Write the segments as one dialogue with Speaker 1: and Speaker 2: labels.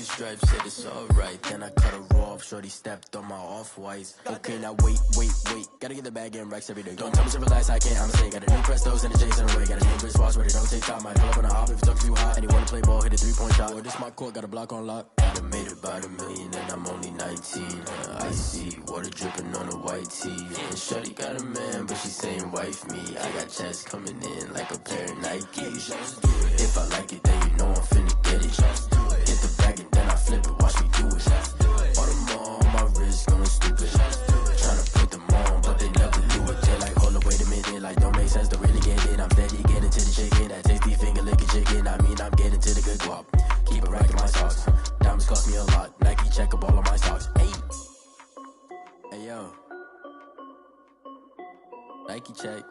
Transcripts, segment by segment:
Speaker 1: 2 stripes, said it's alright. Then I cut her off, shorty stepped on my off-whites. Okay, now wait. Gotta get the bag and racks every day. Don't tell me to relax, I can't, I'm saying. Got a new Prestos and a J's in the way. Got a new Chris Ross, but it don't take time. I pull up on a hop if it's up too hot. And you wanna play ball, hit a 3-point shot. Or this my court, got a block on lock. I done made about $1 million and I'm only 19. I see water dripping on a white tee. And shorty got a man, but she saying wife me. I got checks coming in like a pair of Nikes. If I like it, then you know I'm finna get it. Hit the bag and then I flip it, watch me do it. All them on my wrist going stupid. Tryna put them on, but they never do it. They like, hold up, wait a minute, like don't make sense to really get it. I'm steady getting to the chicken, that tasty finger licking chicken. I mean, I'm getting to the good guap. Keep it racking my socks. Diamonds cost me a lot. Nike check up all of my socks. Hey yo. Nike check.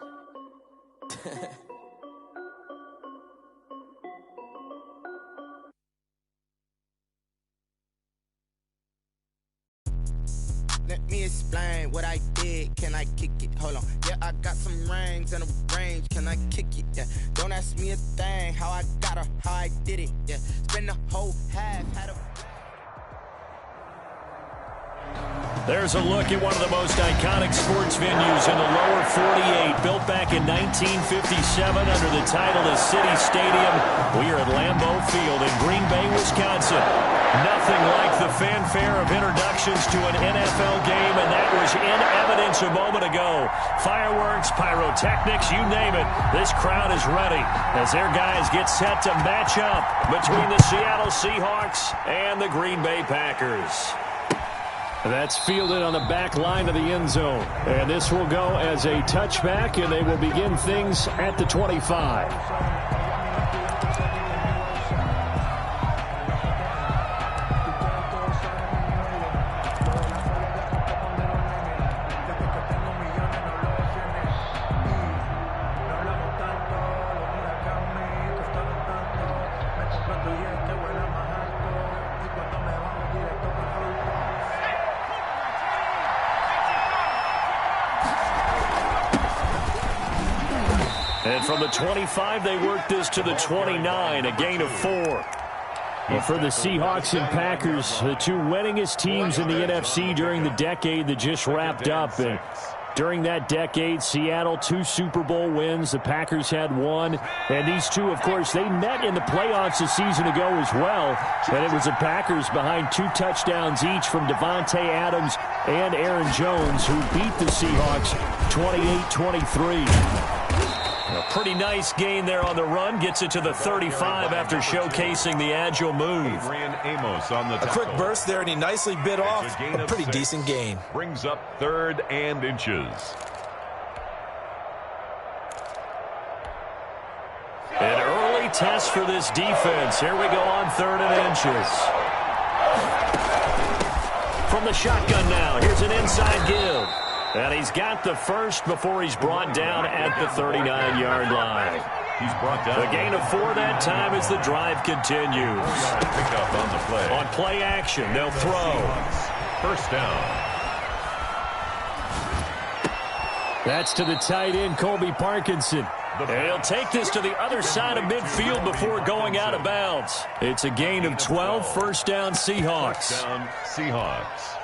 Speaker 2: Let me explain what I did. Can I kick it? Hold on. Yeah, I got some rings and a range. Can I kick it? Yeah. Don't ask me a thing. How I got her, how I did it. Yeah. Spend the whole half. Had a.
Speaker 3: There's a look at one of the most iconic sports venues in the lower 48. Built back in 1957 under the title of City Stadium. We are at Lambeau Field in Green Bay, Wisconsin. Nothing like the fanfare of introductions to an NFL game, and that was in evidence a moment ago. Fireworks, pyrotechnics, you name it. This crowd is ready as their guys get set to match up between the Seattle Seahawks and the Green Bay Packers. That's fielded on the back line of the end zone. And this will go as a touchback, and they will begin things at the 25. And from the 25, they work this to the 29, a gain of 4. Well, for the Seahawks and Packers, the 2 winningest teams in the NFC during the decade that just wrapped up. And during that decade, Seattle 2 Super Bowl wins. The Packers had 1. And these 2, of course, they met in the playoffs a season ago as well. And it was the Packers behind 2 touchdowns each from Devontae Adams and Aaron Jones, who beat the Seahawks 28-23. A pretty nice gain there on the run. Gets it to the 35 after showcasing the agile move.
Speaker 4: A quick burst there, and he nicely bit off a pretty decent gain.
Speaker 5: Brings up 3rd and inches.
Speaker 3: An early test for this defense. Here we go on 3rd and inches. From the shotgun now. Here's an inside give. And he's got the first before he's brought down at the 39-yard line.
Speaker 5: He's brought down.
Speaker 3: The gain of 4 that time as the drive continues.
Speaker 5: Pick up on the play.
Speaker 3: On play action, they'll throw.
Speaker 5: First down.
Speaker 3: That's to the tight end, Colby Parkinson. And he'll take this to the other side of midfield before going out of bounds. It's a gain of 12, first down Seahawks.
Speaker 5: First down Seahawks.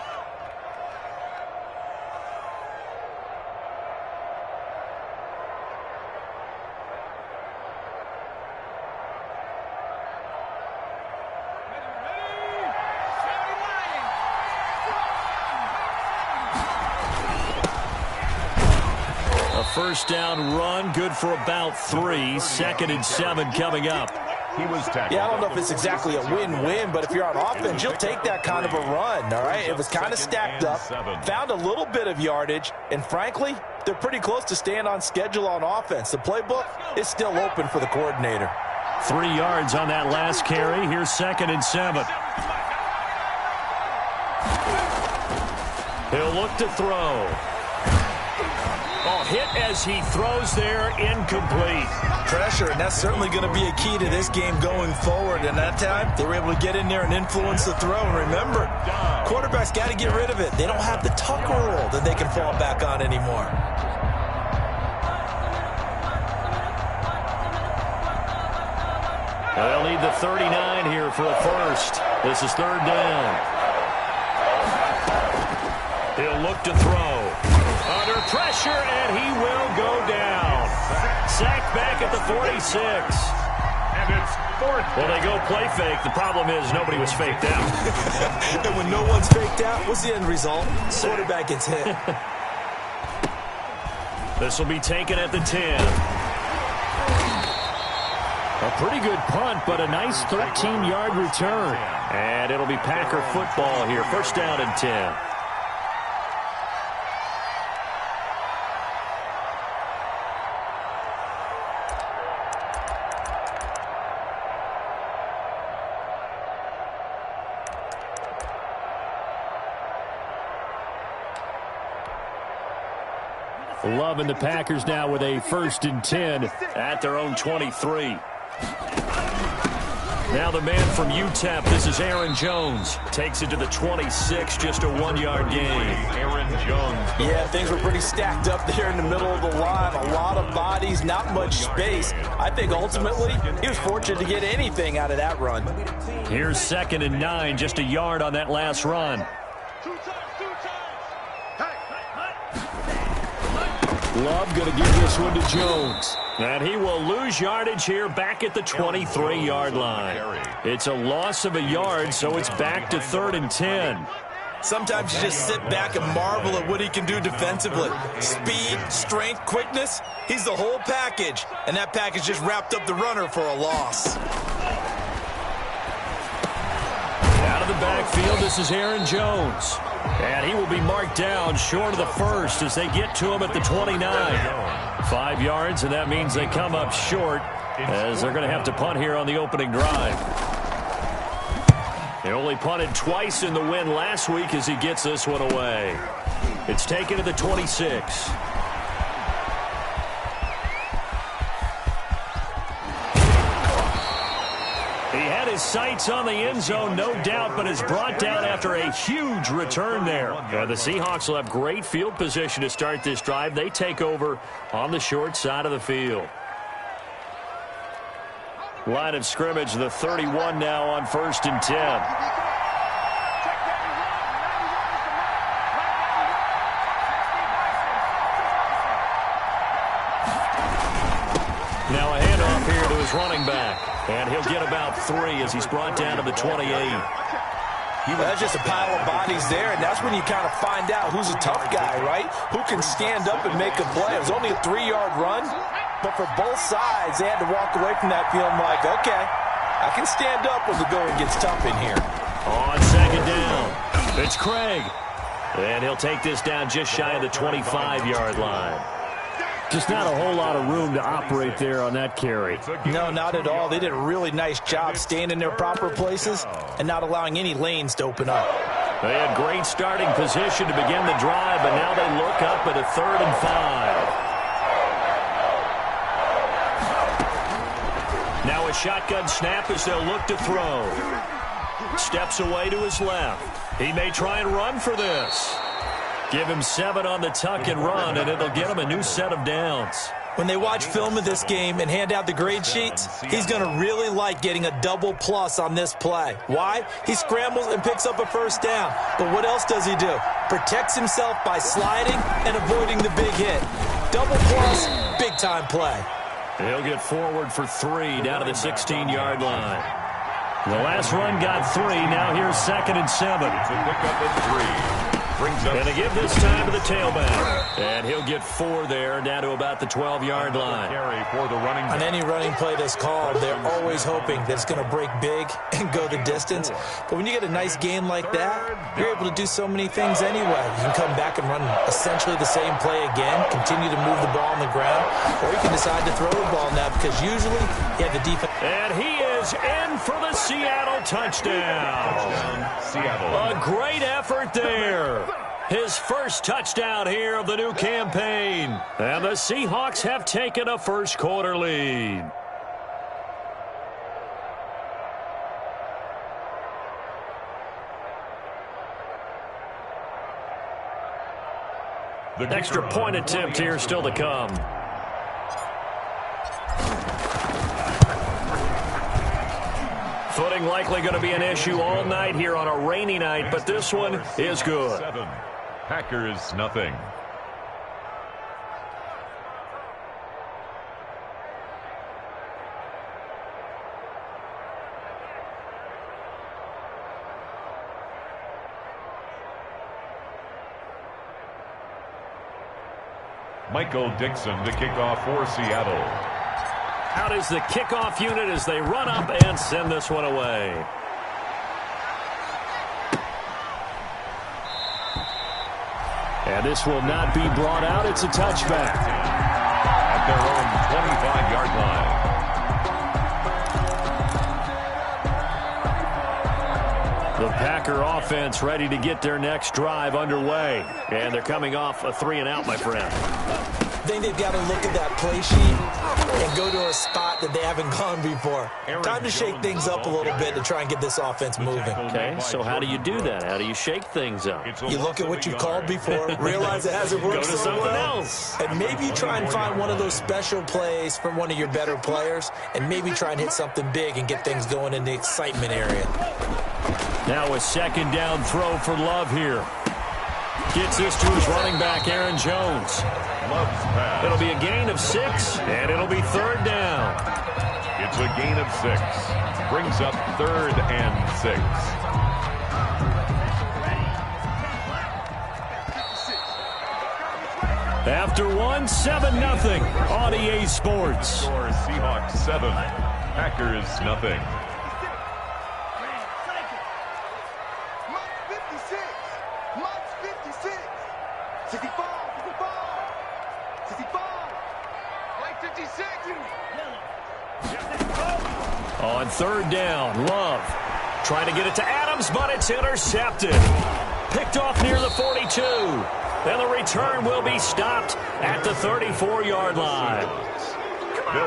Speaker 3: First down run, good for about 3. 2nd and 7 coming up.
Speaker 5: He was tackled.
Speaker 4: Yeah, I don't know if it's exactly a win-win, but if you're on offense, you'll take that kind of a run, all right? It was kind of stacked up, found a little bit of yardage, and frankly, they're pretty close to staying on schedule on offense. The playbook is still open for the coordinator.
Speaker 3: 3 yards on that last carry. Here's 2nd and 7. He'll look to throw. Oh, hit as he throws there, incomplete.
Speaker 4: Pressure, and that's certainly going to be a key to this game going forward. And that time, they were able to get in there and influence the throw. And remember, quarterbacks got to get rid of it. They don't have the tuck rule that they can fall back on anymore.
Speaker 3: They'll need the 39 here for a first. This is third down. He'll look to throw. Under pressure, and he will go down. Sacked back at the 46.
Speaker 5: And it's fourth.
Speaker 3: Well, they go play fake. The problem is nobody was faked out.
Speaker 4: And when no one's faked out, what's the end result? Quarterback gets hit.
Speaker 3: This will be taken at the 10. A pretty good punt, but a nice 13-yard return. And it'll be Packer football here. First down and 10. Love and the Packers now with a first and 10 at their own 23. Now the man from UTEP, this is Aaron Jones. Takes it to the 26, just a 1-yard gain.
Speaker 5: Aaron Jones.
Speaker 4: Yeah, things were pretty stacked up there in the middle of the line. A lot of bodies, not much space. I think ultimately he was fortunate to get anything out of that run.
Speaker 3: Here's 2nd and 9, just a yard on that last run. Love going to give this one to Jones. And he will lose yardage here back at the 23-yard line. It's a loss of a yard, so it's back to 3rd and 10.
Speaker 4: Sometimes you just sit back and marvel at what he can do defensively. Speed, strength, quickness, he's the whole package. And that package just wrapped up the runner for a loss.
Speaker 3: Out of the backfield, this is Aaron Jones. And he will be marked down short of the first as they get to him at the 29. 5 yards, and that means they come up short as they're going to have to punt here on the opening drive. They only punted twice in the win last week as he gets this one away. It's taken to the 26. He had his sights on the end zone, no doubt, but is brought down after a huge return there. The Seahawks will have great field position to start this drive. They take over on the short side of the field. Line of scrimmage, the 31 now on 1st and 10. Now a handoff here to his running back. And he'll get about 3 as he's brought down to the 28.
Speaker 4: That's just a pile of bodies there, and that's when you kind of find out who's a tough guy, right? Who can stand up and make a play. It was only a 3-yard run, but for both sides, they had to walk away from that feeling like, okay, I can stand up when the going gets tough in here.
Speaker 3: On 2nd down, it's Craig. And he'll take this down just shy of the 25-yard line. Just not a whole lot of room to operate there on that carry.
Speaker 4: No, not at all. They did a really nice job staying in their proper places and not allowing any lanes to open up.
Speaker 3: They had great starting position to begin the drive, but now they look up at a 3rd and 5. Now a shotgun snap as they'll look to throw. Steps away to his left. He may try and run for this. Give him 7 on the tuck and run, and it'll get him a new set of downs.
Speaker 4: When they watch film of this game and hand out the grade sheets, he's going to really like getting a double plus on this play. Why? He scrambles and picks up a first down. But what else does he do? Protects himself by sliding and avoiding the big hit. Double plus, big-time play.
Speaker 3: He'll get forward for 3 down to the 16-yard line. The last run got 3. Now here's 2nd and 7.
Speaker 5: It's a pickup of 3.
Speaker 3: And they give this time to the tailback. And he'll get 4 there, down to about the 12-yard line.
Speaker 4: On any running play that's called, they're always hoping that it's going to break big and go the distance. But when you get a nice game like that, you're able to do so many things anyway. You can come back and run essentially the same play again, continue to move the ball on the ground, or you can decide to throw the ball now because usually you have the defense.
Speaker 3: And he is in for the Seattle touchdown. A great effort there. His first touchdown here of the new campaign. And the Seahawks have taken a first quarter lead. The extra point attempt here still to come. Flooding likely going to be an issue all night here on a rainy night, but this one is good.
Speaker 5: 7. Packers nothing. Michael Dixon to kick off for Seattle.
Speaker 3: Out is the kickoff unit as they run up and send this one away. And this will not be brought out. It's a touchback.
Speaker 5: At their own 25-yard line.
Speaker 3: The Packer offense ready to get their next drive underway. And they're coming off a 3-and-out, my friend.
Speaker 4: I think they've got to look at that play sheet and go to a spot that they haven't gone before. Time to shake things up a little bit to try and get this offense moving.
Speaker 3: Okay, so how do you do that? How do you shake things up?
Speaker 4: You look at what you've called before, realize it hasn't worked
Speaker 3: Go to
Speaker 4: so
Speaker 3: something
Speaker 4: well,
Speaker 3: else.
Speaker 4: and maybe you try and find one of those special plays from one of your better players, and maybe try and hit something big and get things going in the excitement area.
Speaker 3: Now a second down throw for Love here. Gets this to his running back, Aaron Jones.
Speaker 5: Love's pass.
Speaker 3: It'll be a gain of 6, and it'll be 3rd down.
Speaker 5: It's a gain of 6. Brings up 3rd and 6.
Speaker 3: After 1, 7-0 on EA Sports.
Speaker 5: Score Seahawks 7. Packers nothing.
Speaker 3: On 3rd down, Love trying to get it to Adams, but it's intercepted. Picked off near the 42. And the return will be stopped at the 34-yard line.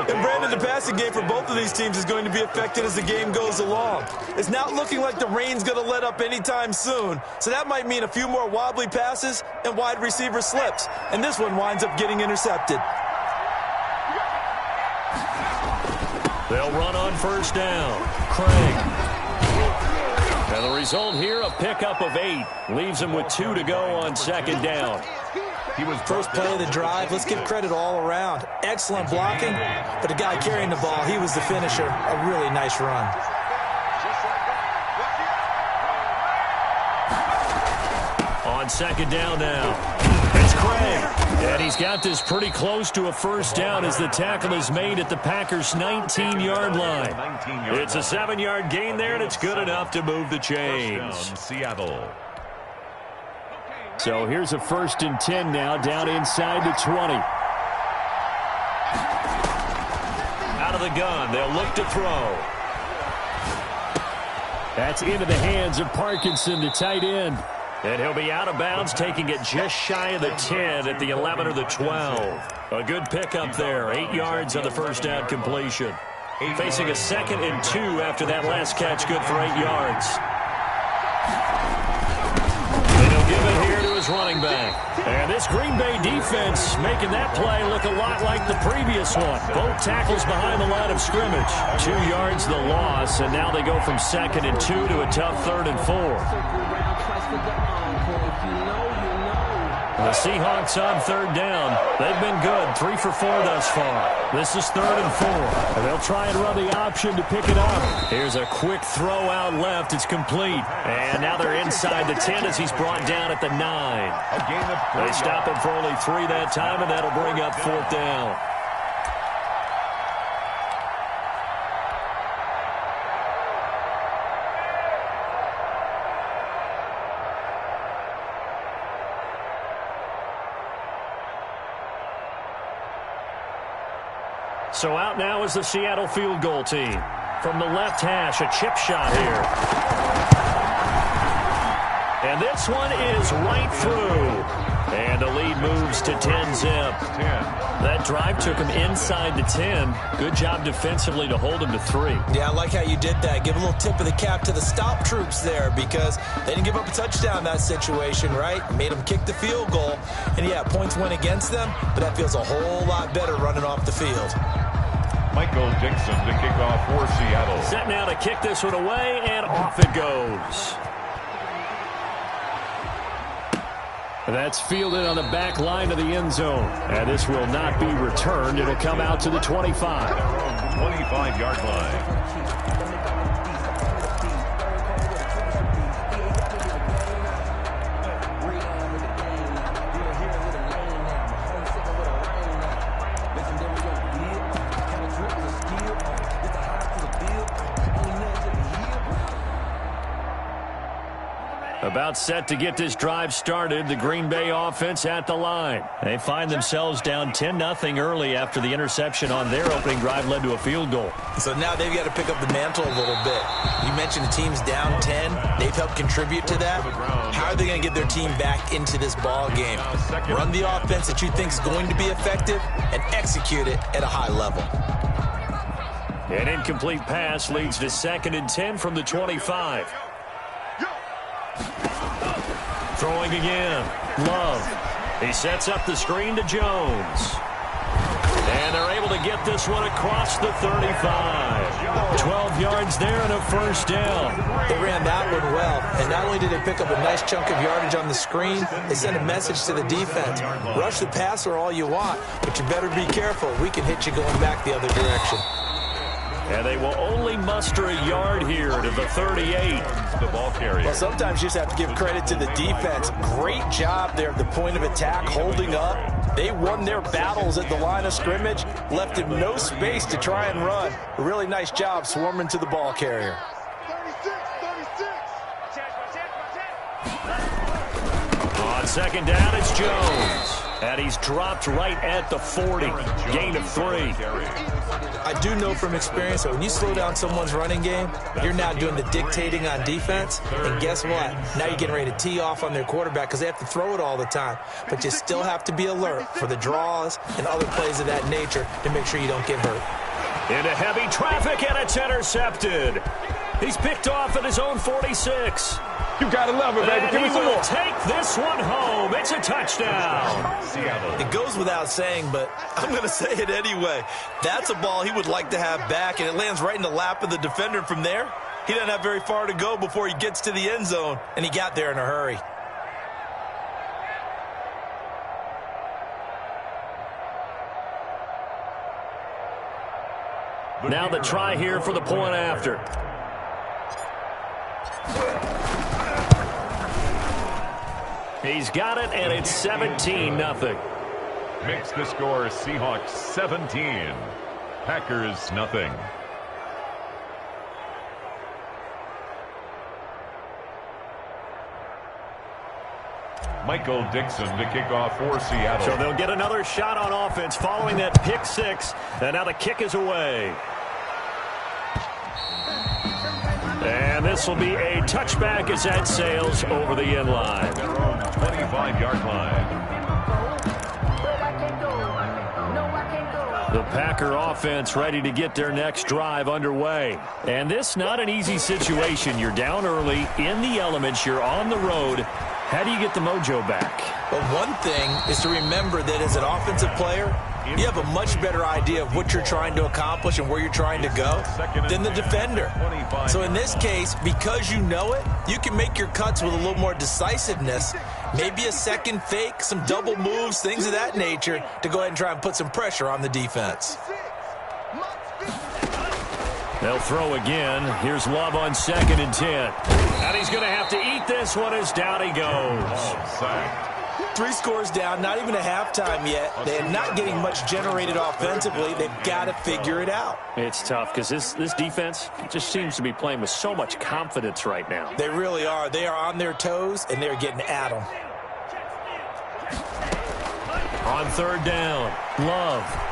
Speaker 4: And Brandon, the passing game for both of these teams is going to be affected as the game goes along. It's not looking like the rain's going to let up anytime soon, so that might mean a few more wobbly passes and wide receiver slips. And this one winds up getting intercepted.
Speaker 3: They'll run on 1st down. Craig. And the result here, a pickup of 8. Leaves him with 2 to go on 2nd down.
Speaker 4: He was first play of the drive. Let's give credit all around. Excellent blocking, but the guy carrying the ball, he was the finisher. A really nice run.
Speaker 3: On 2nd down now. It's Craig. And he's got this pretty close to a 1st down as the tackle is made at the Packers' 19-yard line. It's a 7-yard gain there, and it's good enough to move the chains.
Speaker 5: Seattle.
Speaker 3: So here's a 1st and 10 now, down inside the 20. Out of the gun, they'll look to throw. That's into the hands of Parkinson, the tight end. And he'll be out of bounds, taking it just shy of the 10 at the 11 or the 12. A good pickup there, 8 yards on the 1st down completion. Facing a 2nd and 2 after that last catch, good for 8 yards. And he'll give it here to his running back. And this Green Bay defense making that play look a lot like the previous one. Both tackles behind the line of scrimmage. 2 yards the loss, and now they go from 2nd and 2 to a tough 3rd and 4. The Seahawks on 3rd down. They've been good, 3 for 4 thus far. This is 3rd and 4. And they'll try and run the option to pick it up. Here's a quick throw out left. It's complete. And now they're inside the 10 as he's brought down at the 9. They stop him for only 3 that time, and that'll bring up 4th down. So out now is the Seattle field goal team. From the left hash, a chip shot here. And this one is right through. And the lead moves to 10-zip. That drive took him inside the 10. Good job defensively to hold him to 3.
Speaker 4: Yeah, I like how you did that. Give a little tip of the cap to the stop troops there because they didn't give up a touchdown in that situation, right? Made them kick the field goal. And, yeah, points went against them, but that feels a whole lot better running off the field.
Speaker 5: Michael Dixon to kick off for Seattle.
Speaker 3: Set now to kick this one away, and off it goes. That's fielded on the back line of the end zone. And this will not be returned. It'll come out to the 25.
Speaker 5: 25-yard line.
Speaker 3: About set to get this drive started, the Green Bay offense at the line. They find themselves down 10-0 early after the interception on their opening drive led to a field goal.
Speaker 4: So now they've got to pick up the mantle a little bit. You mentioned the team's down 10. They've helped contribute to that. How are they going to get their team back into this ball game? Run the offense that you think is going to be effective and execute it at a high level.
Speaker 3: An incomplete pass leads to 2nd and 10 from the 25. Throwing again. Love. He sets up the screen to Jones. And they're able to get this one across the 35. 12 yards there and a first down.
Speaker 4: They ran that one well. And not only did they pick up a nice chunk of yardage on the screen, they sent a message to the defense. Rush the passer all you want, but you better be careful. We can hit you going back the other direction.
Speaker 3: And they will only muster a yard here to the 38.
Speaker 5: The ball carrier.
Speaker 4: Well, sometimes you just have to give credit to the defense. Great job there at the point of attack, holding up. They won their battles at the line of scrimmage, left him no space to try and run. A really nice job swarming to the ball carrier.
Speaker 3: On 2nd down, it's Jones. And he's dropped right at the 40. Gain of 3.
Speaker 4: I do know from experience that when you slow down someone's running game, you're now doing the dictating on defense. And guess what? Now you're getting ready to tee off on their quarterback because they have to throw it all the time. But you still have to be alert for the draws and other plays of that nature to make sure you don't get hurt.
Speaker 3: Into heavy traffic, and it's intercepted. He's picked off at his own 46.
Speaker 5: You gotta love it, baby. Give me some more.
Speaker 3: Take this one home. It's a touchdown.
Speaker 4: It goes without saying, but I'm going to say it anyway. That's a ball he would like to have back, and it lands right in the lap of the defender from there. He doesn't have very far to go before he gets to the end zone, and he got there in a hurry.
Speaker 3: Now the try here for the point after. He's got it, and it's 17-0.
Speaker 5: Makes the score Seahawks 17. Packers nothing. Michael Dixon to kick off for Seattle.
Speaker 3: So they'll get another shot on offense following that pick 6. And now the kick is away. And this will be a touchback as that sails over the end line.
Speaker 5: 25-yard line.
Speaker 3: The Packer offense ready to get their next drive underway. And this not an easy situation. You're down early, in the elements, you're on the road. How do you get the mojo back?
Speaker 4: Well, one thing is to remember that as an offensive player, you have a much better idea of what you're trying to accomplish and where you're trying to go than the defender. So in this case, because you know it, you can make your cuts with a little more decisiveness, maybe a second fake, some double moves, things of that nature, to go ahead and try and put some pressure on the defense.
Speaker 3: They'll throw again. Here's Love on 2nd and 10. And he's going to have to eat this one as down he goes.
Speaker 4: 3 scores down, not even a halftime yet. They're not getting much generated offensively. They've got to figure it out.
Speaker 3: It's tough because this defense just seems to be playing with so much confidence right now.
Speaker 4: They really are. They are on their toes, and they're getting at them.
Speaker 3: On 3rd down, Love.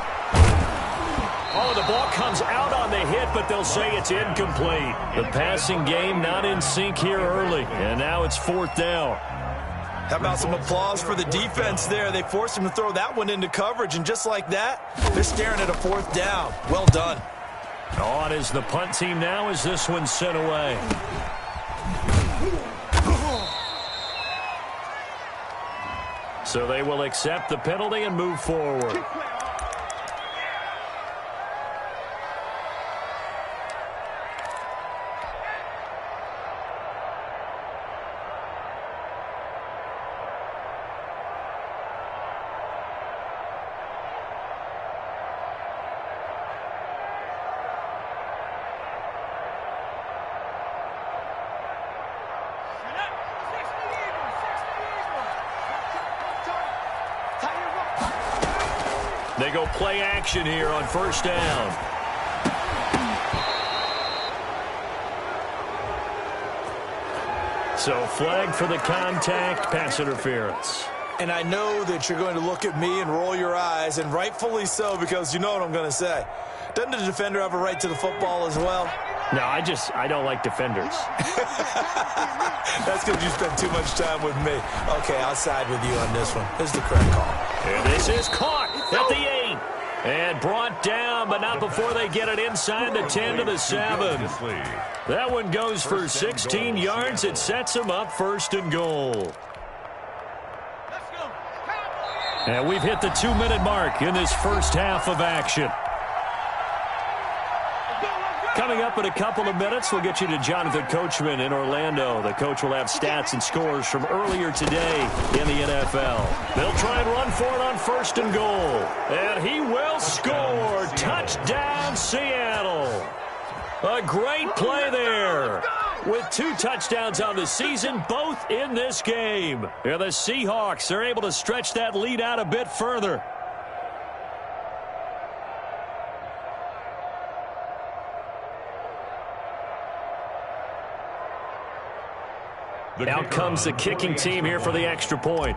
Speaker 3: Oh, the ball comes out on the hit, but they'll say it's incomplete. The passing game not in sync here early, and now it's 4th down.
Speaker 4: How about some applause for the defense there? They forced him to throw that one into coverage, and just like that, they're staring at a 4th down. Well done.
Speaker 3: On is the punt team now as this one's sent away. So they will accept the penalty and move forward. They go play action here on first down. So flag for the contact, pass interference.
Speaker 4: And I know that you're going to look at me and roll your eyes, and rightfully so, because you know what I'm going to say. Doesn't the defender have a right to the football as well?
Speaker 3: No, I don't like defenders.
Speaker 4: That's because you spend too much time with me. Okay, I'll side with you on this one. This is the correct call.
Speaker 3: And this is caught at the 8. And brought down, but not before they get it inside the 10 to the 7. That one goes for 16 yards. It sets them up 1st and goal. And we've hit the 2-minute mark in this first half of action. Coming up in a couple of minutes, we'll get you to Jonathan Coachman in Orlando. The coach will have stats and scores from earlier today in the NFL. They'll try and run for it on 1st and goal. And he will score. Touchdown, Seattle. A great play there. With 2 touchdowns on the season, both in this game. And the Seahawks are able to stretch that lead out a bit further. Out comes the kicking team here for the extra point.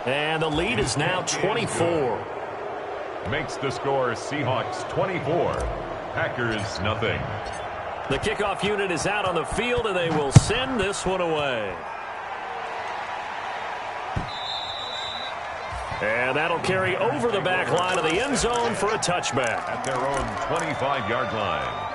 Speaker 3: And the lead is now 24.
Speaker 5: Makes the score Seahawks 24, Packers nothing.
Speaker 3: The kickoff unit is out on the field, and they will send this one away. And that'll carry over the back line of the end zone for a touchback.
Speaker 5: At their own 25-yard line.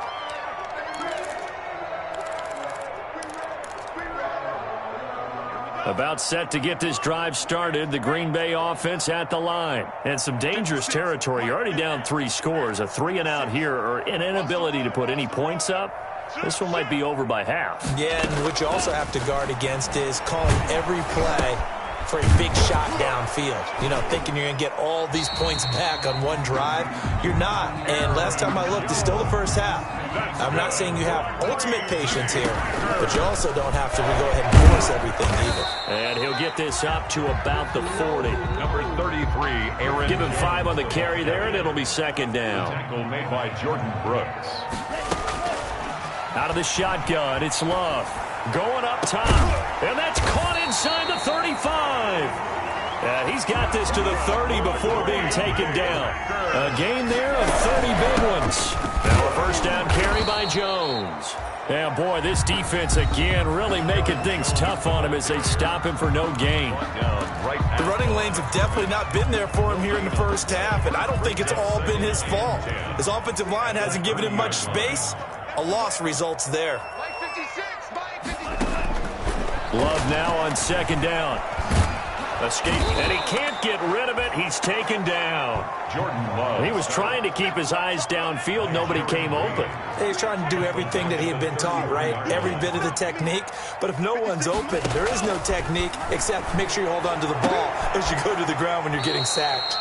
Speaker 3: About set to get this drive started, the Green Bay offense at the line. And some dangerous territory. You're already down 3 scores. A 3-and-out here, or an inability to put any points up. This one might be over by half.
Speaker 4: Yeah, and what you also have to guard against is calling every play for a big shot downfield. You know, thinking you're going to get all these points back on one drive. You're not. And last time I looked, it's still the first half. I'm not saying you have ultimate patience here, but you also don't have to go ahead and force everything either.
Speaker 3: And he'll get this up to about the 40.
Speaker 5: Number 33, Aaron.
Speaker 3: Give him 5 on the carry there, and it'll be 2nd down.
Speaker 5: Tackle made by Jordan Brooks.
Speaker 3: Out of the shotgun, it's Love. Going up top. And that's caught inside the 35. And he's got this to the 30 before being taken down. A gain there of 30 big ones. Now a 1st down carry by Jones. And boy, this defense again really making things tough on him as they stop him for no gain.
Speaker 4: The running lanes have definitely not been there for him here in the first half, and I don't think it's all been his fault. His offensive line hasn't given him much space. A loss results there.
Speaker 3: Love now on 2nd down. Escape, and he can't get rid of it. He's taken down.
Speaker 5: Jordan Love.
Speaker 3: He was trying to keep his eyes downfield. Nobody came open.
Speaker 4: He's trying to do everything that he had been taught, right? Every bit of the technique. But if no one's open, there is no technique except make sure you hold on to the ball as you go to the ground when you're getting sacked.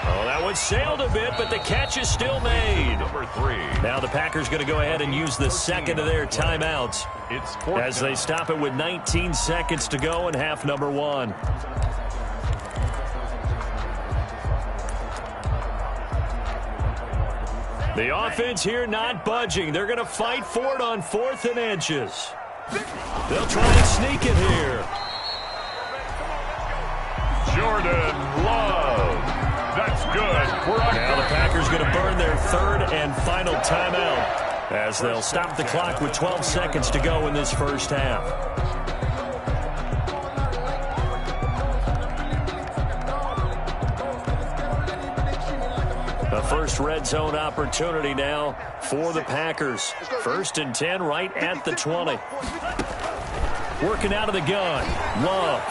Speaker 3: Oh, that one sailed a bit, but the catch is still made.
Speaker 5: Number 3.
Speaker 3: Now the Packers going to go ahead and use the 2nd of their timeouts
Speaker 5: It's
Speaker 3: as they stop it with 19 seconds to go in half number 1. The offense here not budging. They're going to fight for it on 4th and inches. They'll try and sneak it here.
Speaker 5: Jordan Love. That's good.
Speaker 3: Now the Packers going to burn their 3rd and final timeout as they'll stop the clock with 12 seconds to go in this first half. The first red zone opportunity now for the Packers. 1st and 10 right at the 20. Working out of the gun. Love.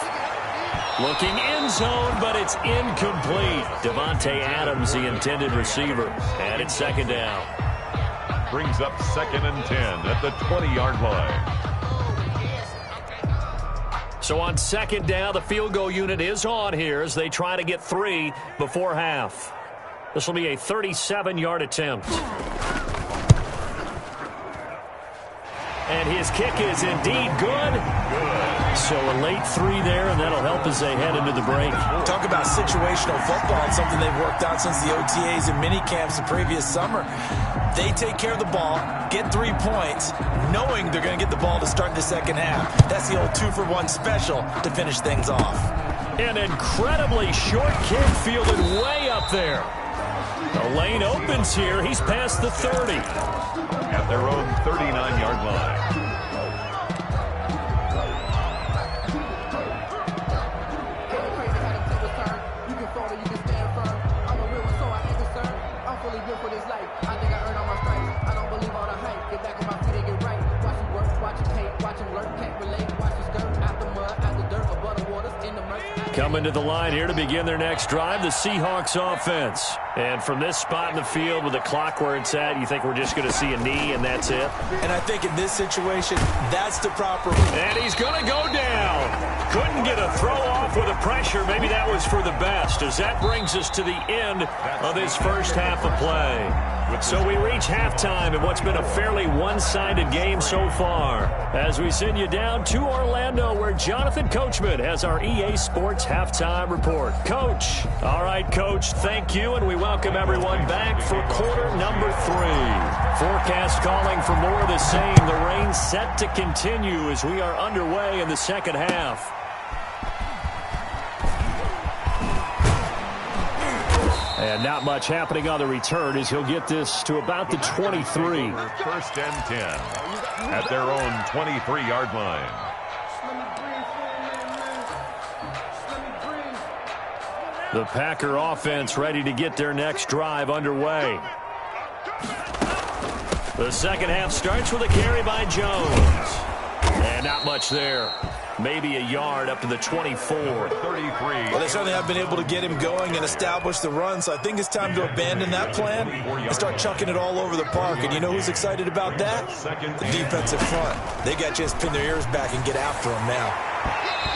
Speaker 3: Looking end zone, but it's incomplete. Devontae Adams, the intended receiver. And it's 2nd down.
Speaker 5: Brings up 2nd and 10 at the 20-yard line.
Speaker 3: So on 2nd down, the field goal unit is on here as they try to get 3 before half. This will be a 37-yard attempt. And his kick is indeed good. So a late 3 there, and that'll help as they head into the break.
Speaker 4: Talk about situational football. It's something they've worked out since the OTAs and mini camps the previous summer. They take care of the ball, get 3 points, knowing they're going to get the ball to start the second half. That's the old 2-for-1 special to finish things off.
Speaker 3: An incredibly short kick fielded way up there. The lane opens here. He's past the 30.
Speaker 5: At their own 39-yard line.
Speaker 3: Coming to the line here to begin their next drive, the Seahawks offense. And from this spot in the field with the clock where it's at, you think we're just going to see a knee and that's it?
Speaker 4: And I think in this situation, that's the proper...
Speaker 3: And he's going to go down. Couldn't get a throw off with the pressure. Maybe that was for the best, as that brings us to the end of this first half of play. So we reach halftime in what's been a fairly one-sided game so far, as we send you down to Orlando, where Jonathan Coachman has our EA Sports halftime report. Coach. All right, Coach, thank you, and we welcome everyone back for quarter number 3. Forecast calling for more of the same. The rain set to continue as we are underway in the second half. And not much happening on the return as he'll get this to about the 23.
Speaker 5: First and 10 at their own 23-yard line.
Speaker 3: The Packer offense ready to get their next drive underway. The second half starts with a carry by Jones. And not much there. Maybe a yard up to the 24.
Speaker 5: 33.
Speaker 4: Well, they certainly have been able to get him going and establish the run, so I think it's time to abandon that plan and start chucking it all over the park. And you know who's excited about that? The defensive front. They got to just pin their ears back and get after him now.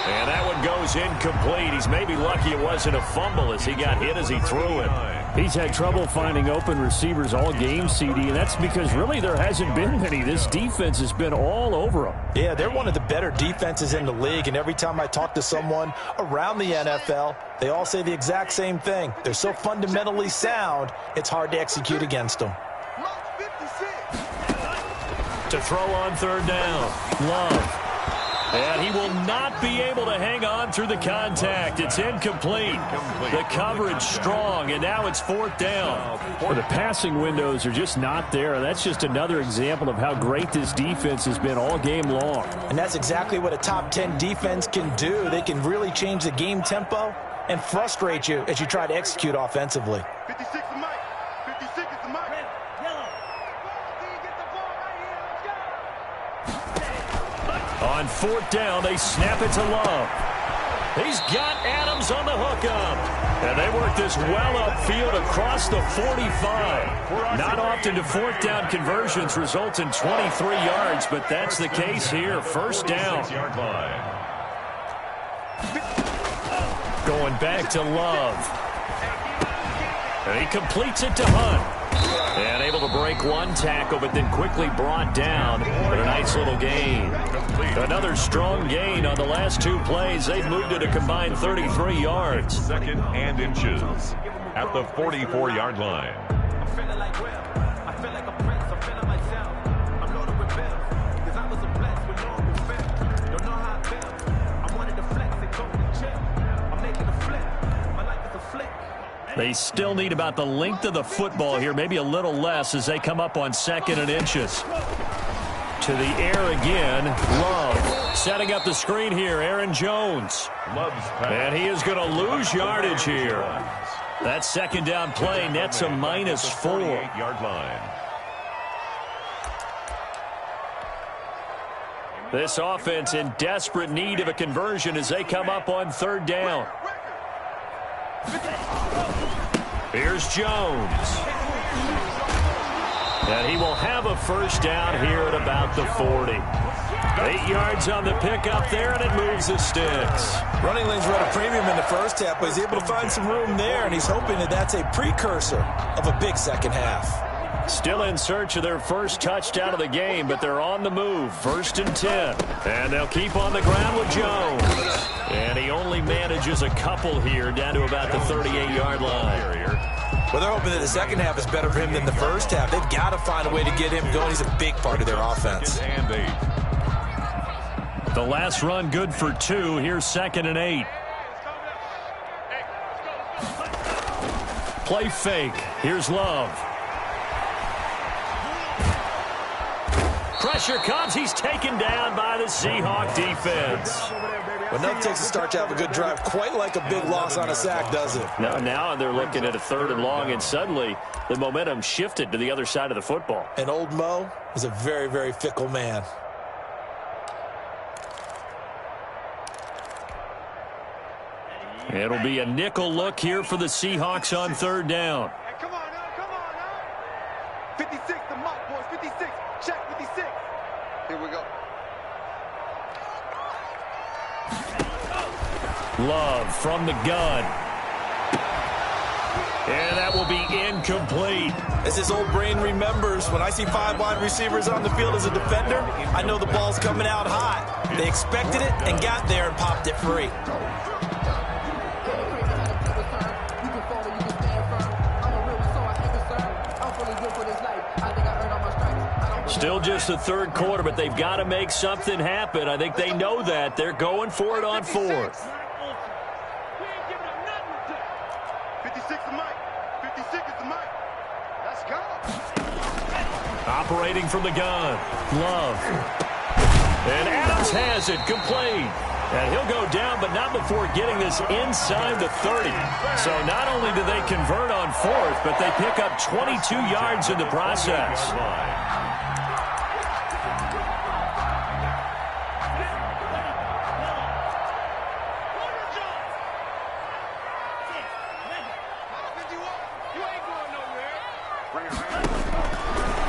Speaker 3: And that one goes incomplete. He's maybe lucky it wasn't a fumble as he got hit as he threw it. He's had trouble finding open receivers all game, CD, and that's because really there hasn't been many. This defense has been all over him.
Speaker 4: Yeah, they're one of the better defenses in the league, and every time I talk to someone around the NFL, they all say the exact same thing. They're so fundamentally sound, it's hard to execute against them.
Speaker 3: To throw on third down, Love. And he will not be able to hang on through the contact. It's incomplete. The coverage strong, and now it's fourth down. Boy, the passing windows are just not there. That's just another example of how great this defense has been all game long.
Speaker 4: And that's exactly what a top 10 defense can do. They can really change the game tempo and frustrate you as you try to execute offensively.
Speaker 6: 56 is Mike. 56 is the Mike.
Speaker 3: On fourth down, they snap it to Love. He's got Adams on the hookup. And they work this well upfield across the 45. Not often do fourth down conversions result in 23 yards, but that's the case here. First down. Going back to Love. And he completes it to Hunt. And able to break one tackle, but then quickly brought down. But a nice little gain. Another strong gain on the last two plays. They've moved it a combined 33 yards.
Speaker 5: Second and inches at the 44-yard line.
Speaker 6: I'm feeling like Will. I feel like a prince. I'm feeling myself. I'm loaded with bills. Because I was a blessed with no refill. Don't know how I feel. I wanted to flex and go to chill. I'm making a flip. My life is a flick.
Speaker 3: They still need about the length of the football here, maybe a little less as they come up on second and inches. To the air again, Love. Setting up the screen here, Aaron Jones. And he is going to lose yardage here. That second down play nets a -4.
Speaker 5: 48-yard line.
Speaker 3: This offense in desperate need of a conversion as they come up on third down. Here's Jones. And he will have a first down here at about the 40. 8 yards on the pickup there, and it moves the sticks.
Speaker 4: Running lanes were at a premium in the first half, but he's able to find some room there, and he's hoping that that's a precursor of a big second half.
Speaker 3: Still in search of their first touchdown of the game, but they're on the move. 1st and 10. And they'll keep on the ground with Jones. And he only manages a couple here down to about the 38-yard line.
Speaker 4: Well, they're hoping that the second half is better for him than the first half. They've got to find a way to get him going. He's a big part of their offense.
Speaker 3: The last run good for 2. Here's 2nd and 8. Play fake. Here's Love. Pressure comes. He's taken down by the Seahawk defense.
Speaker 4: Well, nothing takes a start to have a good drive quite like a big loss on a sack, does it?
Speaker 3: Now they're looking at a 3rd and long, and suddenly the momentum shifted to the other side of the football.
Speaker 4: And old Mo is a very, very fickle man.
Speaker 3: It'll be a nickel look here for the Seahawks on 3rd down.
Speaker 6: Hey, come on now. 56, the mark, boys. 56. Check 56. Here we go.
Speaker 3: Love from the gun. And that will be incomplete.
Speaker 4: As his old brain remembers, when I see 5 wide receivers on the field as a defender, I know the ball's coming out hot. They expected it and got there and popped it free.
Speaker 3: Still just the 3rd quarter, but they've got to make something happen. I think they know that. They're going for it on 4th.
Speaker 6: 56 is Mike. 56 is Mike. Let's go.
Speaker 3: Operating from the gun. Love. And Adams has it complete. And he'll go down, but not before getting this inside the 30. So not only do they convert on 4th, but they pick up 22 yards in the process.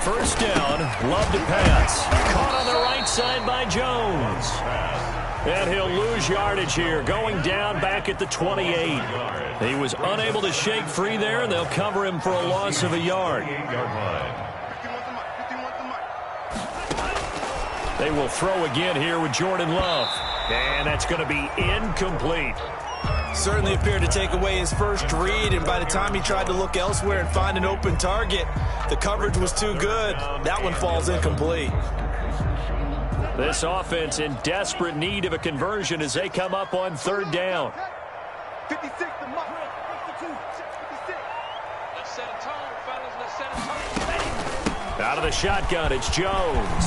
Speaker 3: First down, Love to pass. Caught on the right side by Jones. And he'll lose yardage here, going down back at the 28. He was unable to shake free there, and they'll cover him for a loss of a yard. They will throw again here with Jordan Love. And that's going to be incomplete.
Speaker 4: Certainly appeared to take away his first read, and by the time he tried to look elsewhere and find an open target, the coverage was too good. That one falls incomplete.
Speaker 3: This offense in desperate need of a conversion as they come up on 3rd down.
Speaker 6: 56 the mark. 52. 56. Let's set a tone, fellas. Let's set a tone.
Speaker 3: Out of the shotgun, it's Jones.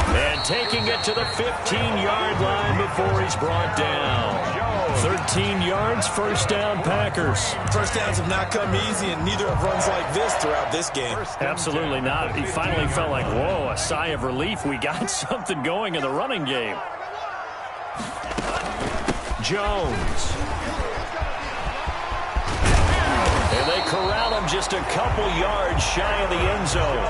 Speaker 3: And taking it to the 15-yard line before he's brought down. 13 yards, first down, Packers.
Speaker 4: First downs have not come easy, and neither have runs like this throughout this game.
Speaker 3: Absolutely not. He finally felt like, whoa, a sigh of relief. We got something going in the running game. Jones. And they corral him just a couple yards shy of the end zone.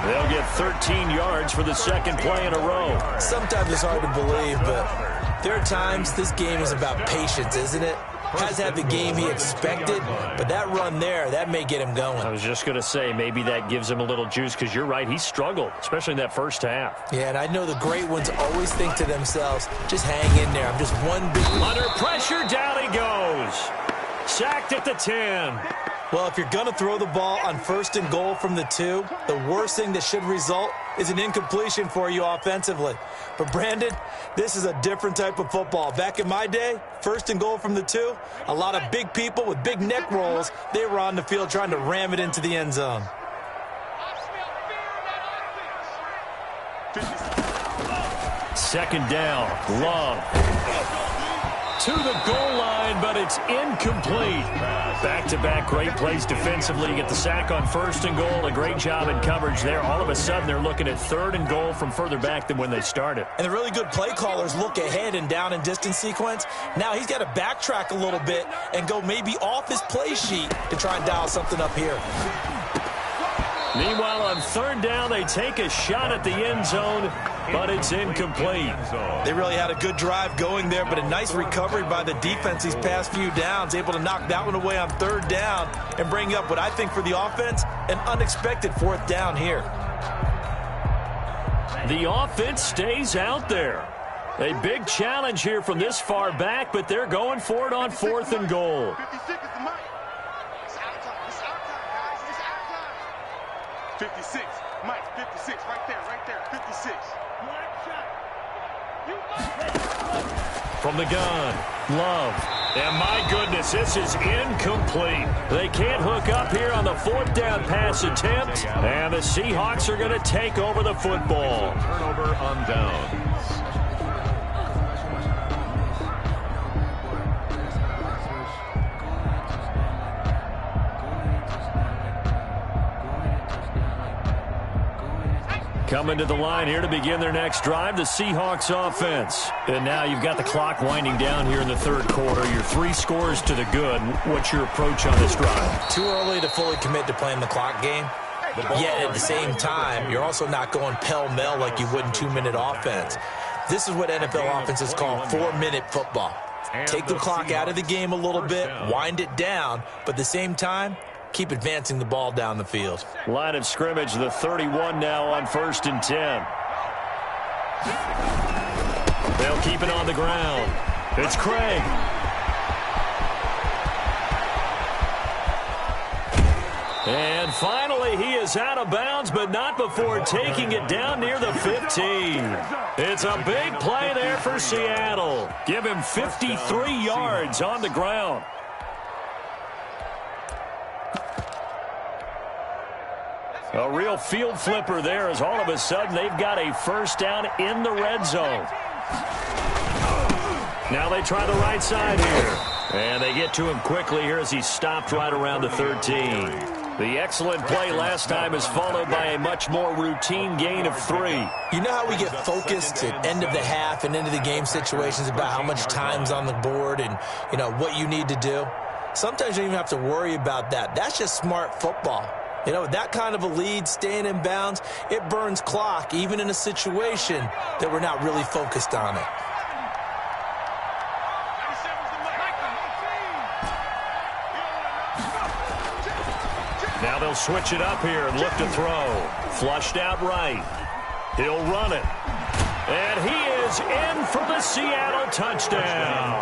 Speaker 3: They'll get 13 yards for the second play in a row.
Speaker 4: Sometimes it's hard to believe, but there are times this game is about patience, isn't it? Has had the game he expected, but that run there, that may get him going.
Speaker 3: I was just going to say, maybe that gives him a little juice, because you're right, he struggled, especially in that first half.
Speaker 4: Yeah, and I know the great ones always think to themselves, just hang in there. I'm just one big...
Speaker 3: Under pressure, down he goes. Sacked at the 10.
Speaker 4: Well, if you're going to throw the ball on 1st and goal from the 2, the worst thing that should result is an incompletion for you offensively. But, Brandon, this is a different type of football. Back in my day, 1st and goal from the 2, a lot of big people with big neck rolls, they were on the field trying to ram it into the end zone.
Speaker 3: Second down, Love. To the goal line, but it's incomplete. Back-to-back great plays defensively. You get the sack on 1st and goal. A great job in coverage there. All of a sudden, they're looking at 3rd and goal from further back than when they started.
Speaker 4: And the really good play callers look ahead and down and distance sequence. Now he's got to backtrack a little bit and go maybe off his play sheet to try and dial something up here.
Speaker 3: Meanwhile, on third down, they take a shot at the end zone, but it's incomplete.
Speaker 4: They really had a good drive going there, but a nice recovery by the defense these past few downs, able to knock that one away on third down and bring up what I think for the offense, an unexpected fourth down here.
Speaker 3: The offense stays out there. A big challenge here from this far back, but they're going for it on 4th and goal.
Speaker 7: 56 is the mic. It's our time. It's our time, guys. It's our time. 56. Mike, 56. Right there. 56.
Speaker 3: From the gun, Love. And my goodness, this is incomplete. They can't hook up here on the 4th down pass attempt, and the Seahawks are going to take over the football.
Speaker 5: Turnover on downs.
Speaker 3: Coming to the line here to begin their next drive, the Seahawks offense. And now you've got the clock winding down here in the third quarter. You're 3 scores to the good. What's your approach on this drive?
Speaker 4: Too early to fully commit to playing the clock game. Yet at the same time, you're also not going pell-mell like you would in 2-minute offense. This is what NFL offenses call 4-minute football. Take the clock out of the game a little bit, wind it down, but at the same time, keep advancing the ball down the field.
Speaker 3: Line of scrimmage, the 31 now on 1st and 10. They'll keep it on the ground. It's Craig. And finally, he is out of bounds, but not before taking it down near the 15. It's a big play there for Seattle. Give him 53 yards on the ground. A real field flipper there as all of a sudden they've got a first down in the red zone. Now they try the right side here. And they get to him quickly here as he stopped right around the 13. The excellent play last time is followed by a much more routine gain of 3.
Speaker 4: You know how we get focused at end of the half and into the game situations about how much time's on the board and, you know, what you need to do? Sometimes you don't even have to worry about that. That's just smart football. You know, that kind of a lead, staying in bounds, it burns clock, even in a situation that we're not really focused on it.
Speaker 3: Now they'll switch it up here and look to throw. Flushed out right. He'll run it. And he is in for the Seattle touchdown.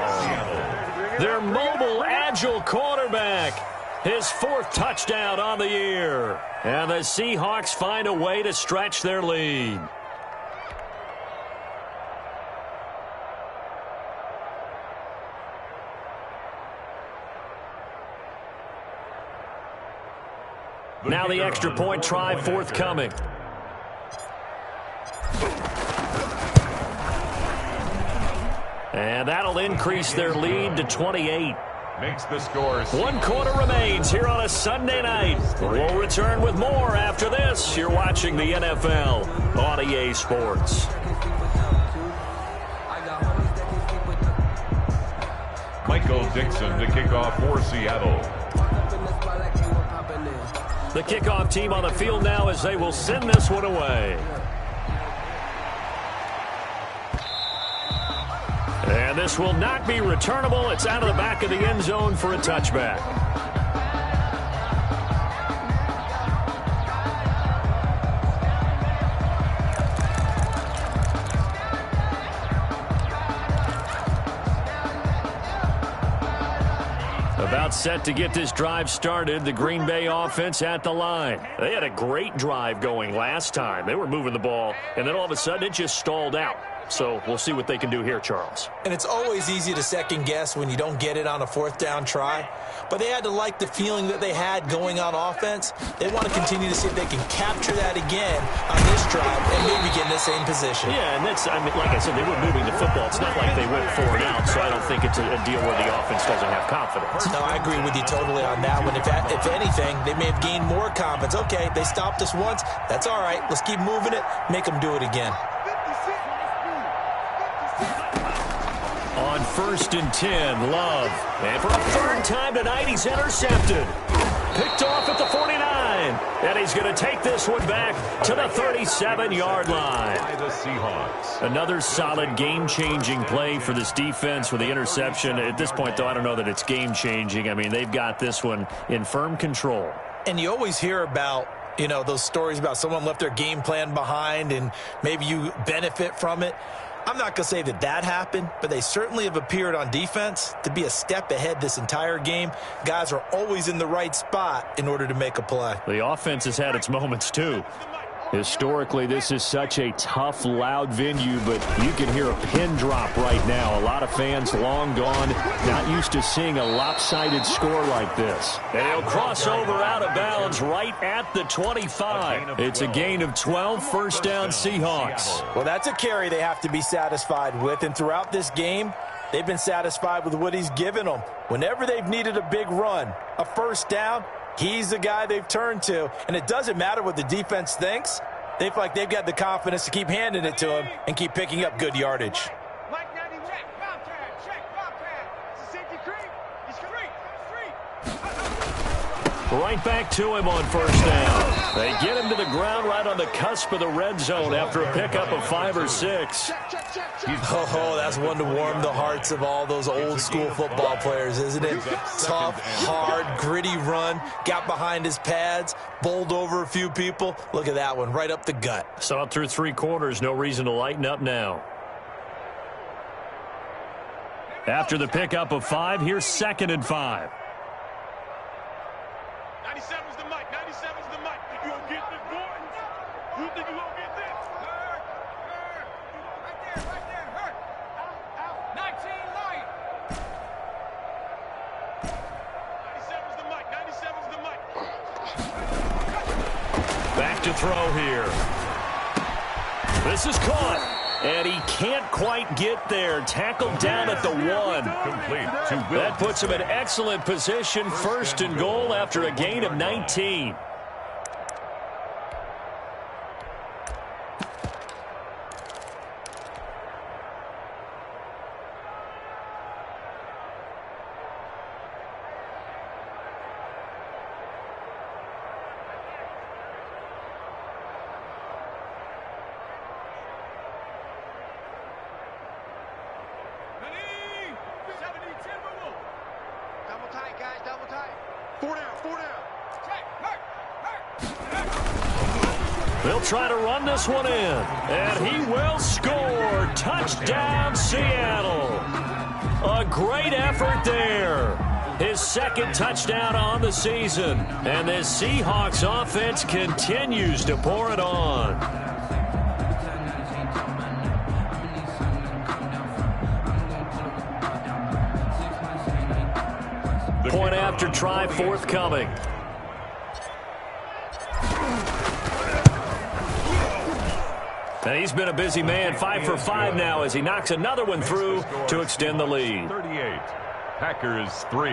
Speaker 3: Their mobile, agile quarterback. His 4th touchdown on the year. And the Seahawks find a way to stretch their lead. Now the extra point try forthcoming. And that'll increase their lead to 28.
Speaker 5: Makes the score.
Speaker 3: 1 quarter remains here on a Sunday night. We'll return with more after this. You're watching the NFL on EA Sports.
Speaker 5: Michael Dixon to kick off for Seattle.
Speaker 3: The kickoff team on the field now as they will send this one away. And this will not be returnable. It's out of the back of the end zone for a touchback. About set to get this drive started. The Green Bay offense at the line. They had a great drive going last time. They were moving the ball, and then all of a sudden it just stalled out. So we'll see what they can do here, Charles.
Speaker 4: And it's always easy to second guess when you don't get it on a 4th down try. But they had to like the feeling that they had going on offense. They want to continue to see if they can capture that again on this drive and maybe get in the same position.
Speaker 3: Yeah, and that's, I mean, like I said, they were moving the football. It's not like they went 4 and out, so I don't think it's a deal where the offense doesn't have confidence.
Speaker 4: No, I agree with you totally on that one. If anything, they may have gained more confidence. Okay, they stopped us once. That's all right. Let's keep moving it. Make them do it again.
Speaker 3: On 1st and 10, Love. And for a 3rd time tonight, he's intercepted. Picked off at the 49. second. And he's going to take this one back to the 37-yard line.
Speaker 5: By the Seahawks.
Speaker 3: Another solid game-changing play for this defense with the interception. At this point, though, I don't know that it's game-changing. I mean, they've got this one in firm control.
Speaker 4: And you always hear about, you know, those stories about someone left their game plan behind and maybe you benefit from it. I'm not going to say that that happened, but they certainly have appeared on defense to be a step ahead this entire game. Guys are always in the right spot in order to make a play.
Speaker 3: The offense has had its moments, too. Historically, this is such a tough, loud venue, but you can hear a pin drop right now. A lot of fans long gone, not used to seeing a lopsided score like this. And he'll cross over out of bounds right at the 25. It's a gain of 12, first down Seahawks.
Speaker 4: Well, that's a carry they have to be satisfied with, and throughout this game, they've been satisfied with what he's given them. Whenever they've needed a big run, a first down, he's the guy they've turned to, and it doesn't matter what the defense thinks. They feel like they've got the confidence to keep handing it to him and keep picking up good yardage.
Speaker 3: Right back to him on first down. They get him to the ground right on the cusp of the red zone after a pickup of 5 or 6.
Speaker 4: Oh, that's one to warm the hearts of all those old school football players, isn't it? Tough, hard, gritty run, got behind his pads, bowled over a few people. Look at that one, right up the gut.
Speaker 3: Saw it through 3 quarters, no reason to lighten up now. After the pickup of 5, here's 2nd and 5.
Speaker 7: 97's the mic. 97's the mic. You gonna get this, boy? You think you gonna get this? Right there, hurt. Out. 19 Lion. 97's the mic. 97's the mic.
Speaker 3: Back to throw here. This is caught. And he can't quite get there. Tackled down at the 1.
Speaker 5: Complete to Will.
Speaker 3: That puts him in excellent position. 1st and goal after a gain of 19.
Speaker 7: Double tight, guys. Double tight. 4 down. 4 down.
Speaker 3: They'll try to run this one in. And he will score. Touchdown, Seattle. A great effort there. His 2nd touchdown on the season. And this Seahawks offense continues to pour it on. Point after try forthcoming. And he's been a busy man, 5 for 5 now as he knocks another one through to extend the lead.
Speaker 5: 38. Packers 3.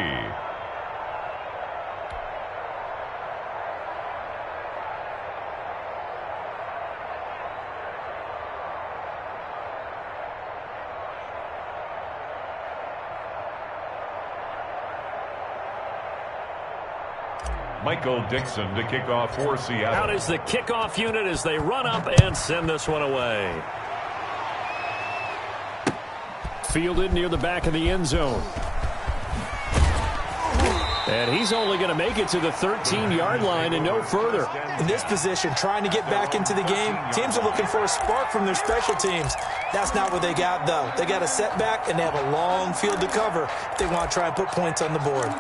Speaker 5: Michael Dixon to kick off for Seattle.
Speaker 3: Out is the kickoff unit as they run up and send this one away. Fielded near the back of the end zone. And he's only going to make it to the 13-yard line and no further.
Speaker 4: In this position, trying to get back into the game, teams are looking for a spark from their special teams. That's not what they got, though. They got a setback, and they have a long field to cover if they want to try and put points on the board.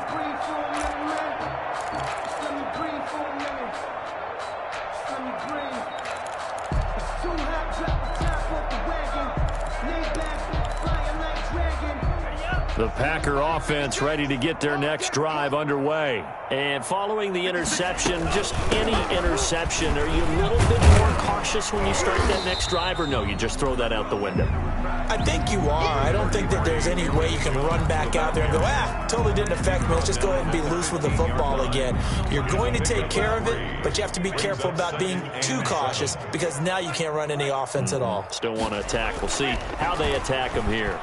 Speaker 3: The Packer offense ready to get their next drive underway. And following the interception, just any interception, are you a little bit more cautious when you start that next drive, or no, you just throw that out the window?
Speaker 4: I think you are. I don't think that there's any way you can run back out there and go, totally didn't affect me. Let's just go ahead and be loose with the football again. You're going to take care of it, but you have to be careful about being too cautious because now you can't run any offense at all.
Speaker 3: Still want to attack. We'll see how they attack them here.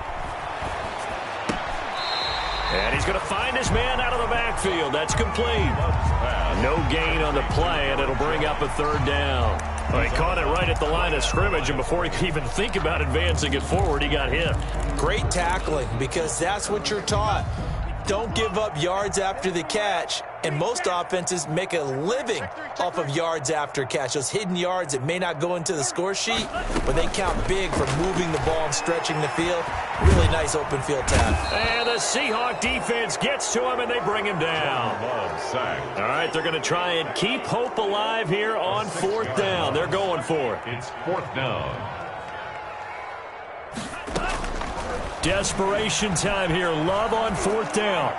Speaker 3: And he's going to find his man out of the backfield. That's complete. No gain on the play, and it'll bring up a third down. Well, he caught it right at the line of scrimmage, and before he could even think about advancing it forward, he got hit.
Speaker 4: Great tackling, because that's what you're taught. Don't give up yards after the catch, and most offenses make a living off of yards after catch. Those hidden yards that may not go into the score sheet, but they count big for moving the ball and stretching the field. Really nice open field tap.
Speaker 3: And the Seahawk defense gets to him, and they bring him down. All right, they're going to try and keep hope alive here on fourth down. They're going for it.
Speaker 5: It's fourth down.
Speaker 3: Desperation time here. Love on fourth down.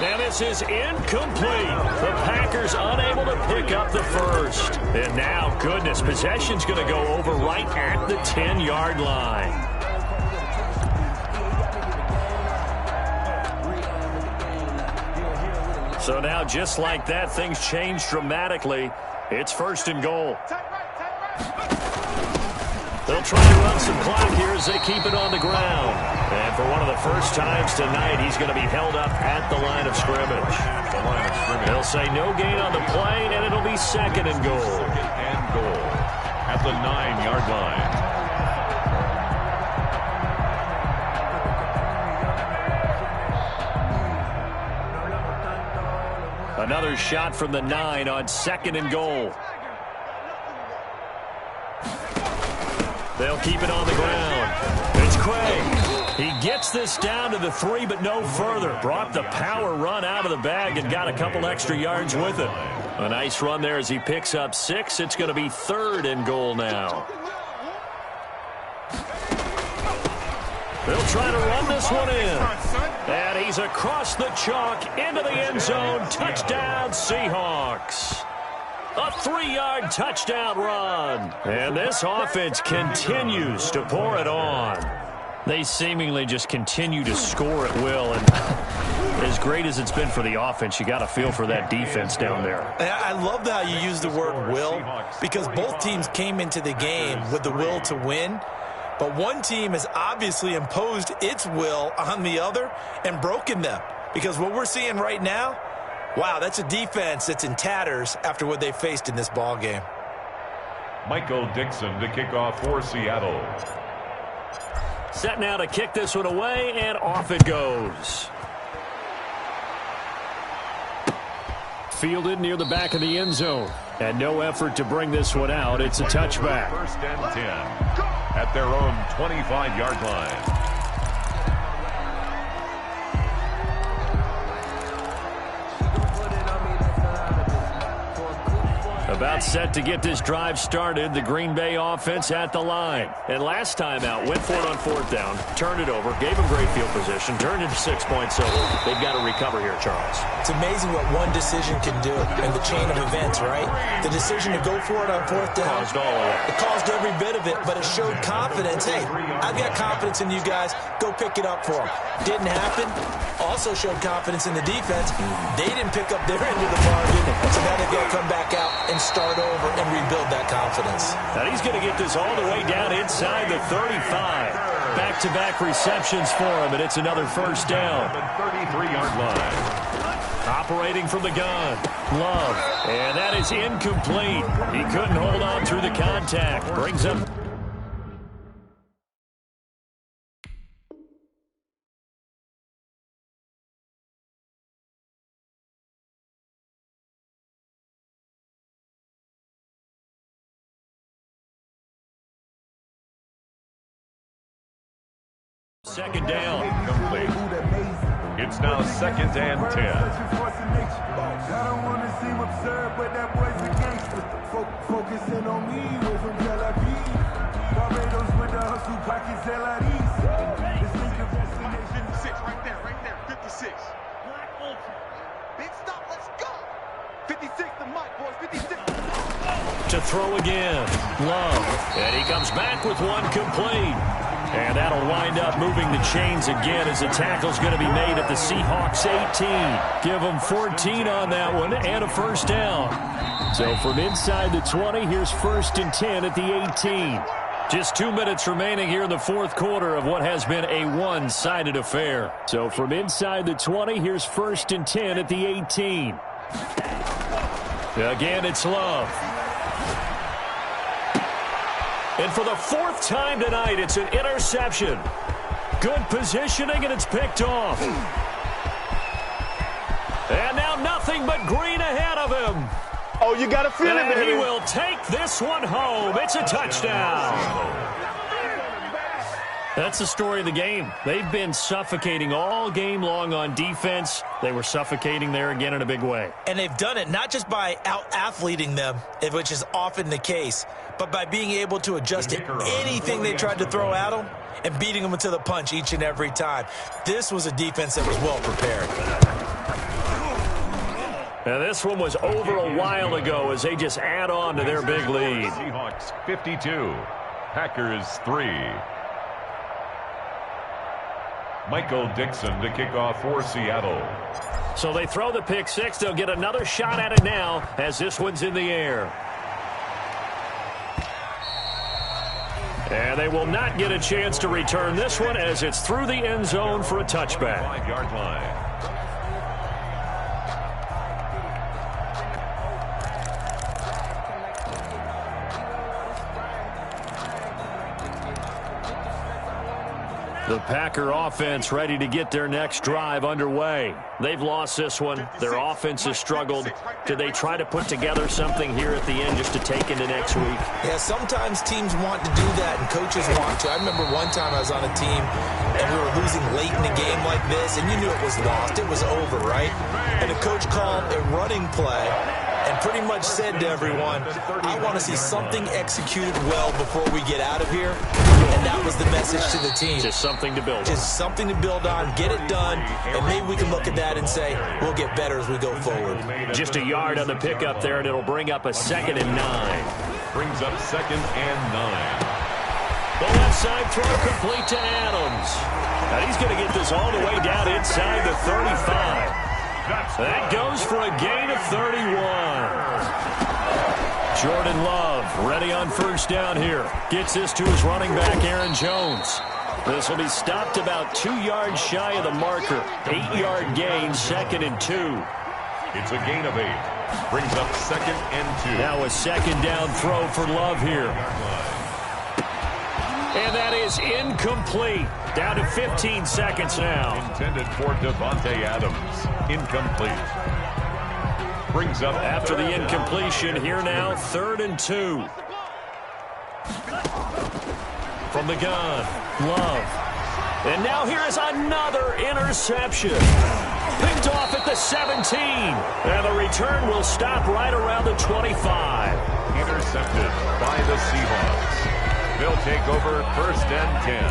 Speaker 3: And this is incomplete. The Packers unable to pick up the first. And now, goodness, possession's going to go over right at the 10-yard line. So now, just like that, things change dramatically. It's first and goal. They'll try to run some clock here as they keep it on the ground. And for one of the first times tonight, he's going to be held up at the line of scrimmage. They'll say no gain on the play, and it'll be second and goal.
Speaker 5: Second and goal at the 9-yard line.
Speaker 3: Another shot from the 9 on second and goal. They'll keep it on the ground. It's Craig. He gets this down to the 3, but no further. Brought the power run out of the bag and got a couple extra yards with it. A nice run there as he picks up 6. It's going to be third and goal now. They'll try to run this one in. And he's across the chalk into the end zone. Touchdown, Seahawks. A 3-yard touchdown run. And this offense continues to pour it on. They seemingly just continue to score at will. And as great as it's been for the offense, you got to feel for that defense down there.
Speaker 4: I love how you use the word will, because both teams came into the game with the will to win. But one team has obviously imposed its will on the other and broken them. Because what we're seeing right now, wow, that's a defense that's in tatters after what they faced in this ball game.
Speaker 5: Michael Dixon to kick off for Seattle.
Speaker 3: Set now to kick this one away, and off it goes. Fielded near the back of the end zone. And no effort to bring this one out. It's a touchback.
Speaker 5: First and 10 at their own 25-yard line.
Speaker 3: About set to get this drive started. The Green Bay offense at the line. And last time out, went for it on fourth down, turned it over, gave them great field position, turned into 6 points. So they've got to recover here, Charles.
Speaker 4: It's amazing what one decision can do in the chain of events, right? The decision to go for it on fourth down.
Speaker 3: Caused all of that.
Speaker 4: It caused every bit of it, but it showed confidence. Hey, I've got confidence in you guys. Go pick it up for them. Didn't happen. Also showed confidence in the defense. They didn't pick up their end of the bargain, so now they've got to come back out and start over and rebuild that confidence.
Speaker 3: Now he's going to get this all the way down inside the 35. Back-to-back receptions for him, and it's another first down.
Speaker 5: 33-yard line.
Speaker 3: Operating from the gun. Love. And that is incomplete. He couldn't hold on through the contact. Brings up. Second down.
Speaker 5: Complete. It's now second and 10.
Speaker 6: I don't want to seem absurd, but that boy's a gangster. Focusing on me, way from Tel Aviv. Barbados with the hustle, pockets LIDs. Distinctive destination.
Speaker 7: 56, right there, 56.
Speaker 6: Black Ultra.
Speaker 7: Big stop, let's go. 56, the mic, boys, 56.
Speaker 3: To throw again. Love. And he comes back with one complete. And that'll wind up moving the chains again as the tackle's going to be made at the Seahawks 18. Give them 14 on that one and a first down. So from inside the 20, here's first and 10 at the 18. Just 2 minutes remaining here in the fourth quarter of what has been a one-sided affair. So from inside the 20, here's 1st and 10 at the 18. Again, it's Love. And for the 4th time tonight, it's an interception. Good positioning, and it's picked off. And now nothing but green ahead of him.
Speaker 7: Oh, you got to feel it, baby.
Speaker 3: And he will take this one home. It's a touchdown. That's the story of the game. They've been suffocating all game long on defense. They were suffocating there again in a big way.
Speaker 4: And they've done it not just by out-athleting them, which is often the case, but by being able to adjust to anything they tried to throw at them and beating them to the punch each and every time. This was a defense that was well prepared.
Speaker 3: And this one was over a while ago as they just add on to their big lead.
Speaker 5: Seahawks 52, Packers 3. Michael Dixon to kick off for Seattle.
Speaker 3: So they throw the pick six. They'll get another shot at it now as this one's in the air. And they will not get a chance to return this one as it's through the end zone for a touchback.
Speaker 5: 5-yard line.
Speaker 3: The Packer offense ready to get their next drive underway. They've lost this one. Their offense has struggled. Do they try to put together something here at the end just to take into next week?
Speaker 4: Yeah, sometimes teams want to do that and coaches want to. I remember one time I was on a team and we were losing late in a game like this, and you knew it was lost. It was over, right? And the coach called a running play and pretty much said to everyone, I want to see something executed well before we get out of here. And that was the message to the team.
Speaker 3: Just something to build on.
Speaker 4: Just something to build on, get it done, and maybe we can look at that and say, we'll get better as we go forward.
Speaker 3: Just a yard on the pickup there, and it'll bring up a 2nd and 9.
Speaker 5: Brings up 2nd and 9.
Speaker 3: The left side throw complete to Adams. And he's going to get this all the way down inside the 35. That goes for a gain of 31. Jordan Love ready on 1st down here. Gets this to his running back, Aaron Jones. This will be stopped about 2 yards shy of the marker. 8-yard gain, 2nd and 2.
Speaker 5: It's a gain of 8. Brings up 2nd and 2.
Speaker 3: Now a 2nd down throw for Love here. And that is incomplete. Down to 15 seconds now.
Speaker 5: Intended for Devontae Adams. Incomplete. Brings up
Speaker 3: after the incompletion. Here now, 3rd and 2. From the gun, Love. And now here is another interception. Picked off at the 17. And the return will stop right around the 25.
Speaker 5: Intercepted by the Seahawks. They'll take over 1st and 10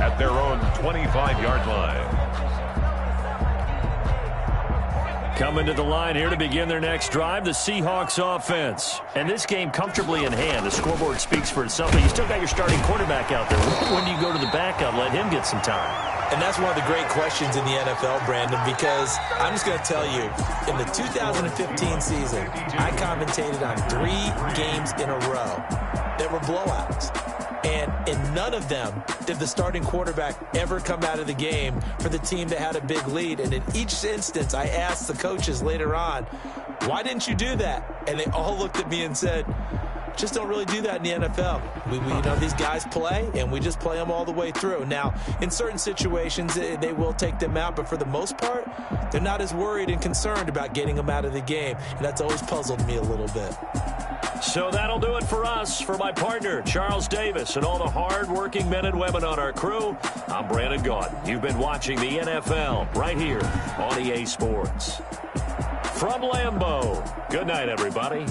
Speaker 5: at their own 25-yard line.
Speaker 3: Coming to the line here to begin their next drive, the Seahawks offense. And this game comfortably in hand. The scoreboard speaks for itself. But you still got your starting quarterback out there. When do you go to the backup, let him get some time?
Speaker 4: And that's one of the great questions in the NFL, Brandon, because I'm just going to tell you, in the 2015 season, I commentated on 3 games in a row that were blowouts. And in none of them did the starting quarterback ever come out of the game for the team that had a big lead. And in each instance, I asked the coaches later on, why didn't you do that? And they all looked at me and said, just don't really do that in the NFL. We you know, these guys play, and we just play them all the way through. Now, in certain situations, they will take them out, but for the most part, they're not as worried and concerned about getting them out of the game. And that's always puzzled me a little bit.
Speaker 3: So that'll do it for us. For my partner, Charles Davis, and all the hard-working men and women on our crew, I'm Brandon Gaudin. You've been watching the NFL right here on EA Sports. From Lambeau, good night, everybody.